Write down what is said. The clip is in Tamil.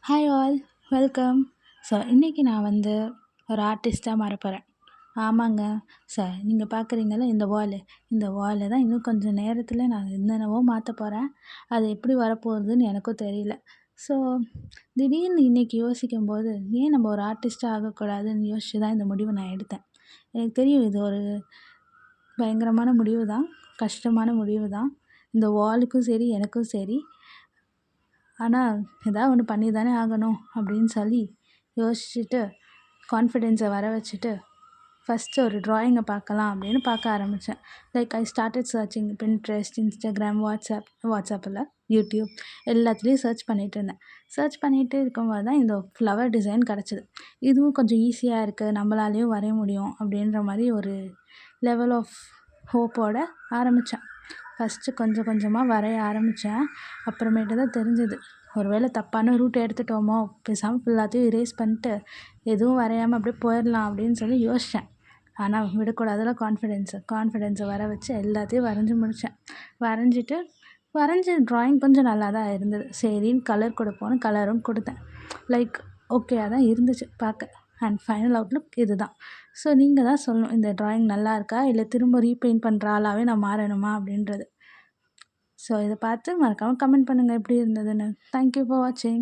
Hi all, welcome. ஸோ இன்றைக்கி நான் ஒரு ஆர்டிஸ்ட்டாக மாறப்போகிறேன். ஆமாங்க. சார் நீங்கள் பார்க்குறீங்கள்ல இந்த வாலை தான் இன்னும் கொஞ்சம் நேரத்தில் நான் என்னென்னவோ மாற்ற போகிறேன். அது எப்படி வரப்போகுதுன்னு எனக்கும் தெரியல. ஸோ திடீர்னு இன்றைக்கி யோசிக்கும்போது ஏன் நம்ம ஒரு ஆர்டிஸ்ட்டாக ஆகக்கூடாதுன்னு யோசிச்சு தான் இந்த முடிவை நான் எடுத்தேன். எனக்கு தெரியும் இது ஒரு பயங்கரமான முடிவு தான், கஷ்டமான முடிவு தான். இந்த வாலுக்கும் சரி எனக்கும் சரி. ஆனால் ஏதாவது ஒன்று பண்ணி தானே ஆகணும் அப்படின்னு சொல்லி யோசிச்சுட்டு கான்ஃபிடென்ஸை வர வச்சுட்டு ஃபஸ்ட்டு ஒரு ட்ராயிங்கை பார்க்கலாம் அப்படின்னு பார்க்க ஆரம்பித்தேன். Like I started searching Pinterest, Instagram, வாட்ஸ்அப்பில் யூடியூப் எல்லாத்துலேயும் சர்ச் பண்ணிகிட்டு இருந்தேன். சர்ச் பண்ணிகிட்டு இருக்கும்போது தான் இந்த ஃப்ளவர் டிசைன் கிடச்சிது. இதுவும் கொஞ்சம் ஈஸியாக இருக்குது, நம்மளாலேயும் வரைய முடியும் அப்படின்ற மாதிரி ஒரு லெவல் ஆஃப் ஹோப்போடு ஆரம்பித்தேன். ஃபஸ்ட்டு கொஞ்சம் கொஞ்சமாக வரைய ஆரம்பித்தேன். அப்புறமேட்டு தான் தெரிஞ்சுது ஒரு வேளை தப்பான ரூட் எடுத்துட்டோமோ, பேசாமல் ஃபுல்லாத்தையும் இரேஸ் பண்ணிட்டு எதுவும் வரையாமல் அப்படியே போயிடலாம் அப்படின்னு சொல்லி யோசித்தேன். ஆனால் விடக்கூடாதுல கான்ஃபிடென்ஸை வர வச்சு எல்லாத்தையும் வரைஞ்சி முடித்தேன். வரைஞ்ச ட்ராயிங் கொஞ்சம் நல்லா தான் இருந்தது. சரின்னு கலர் கொடுப்போன்னு கலரும் கொடுத்தேன். லைக் ஓகேயாக தான் இருந்துச்சு பார்க்க. அண்ட் ஃபைனல் அவுட்லுக் இது தான். ஸோ நீங்கள் தான் சொல்லணும், இந்த ட்ராயிங் நல்லா இருக்கா இல்லை திரும்ப ரீபெயிண்ட் பண்ணுற ஆளாகவே நான் மாறணுமா அப்படின்றது. ஸோ இதை பார்த்து மறக்காமல் கமெண்ட் பண்ணுங்கள் எப்படி இருந்ததுன்னு. தேங்க்யூ ஃபார் வாட்சிங்.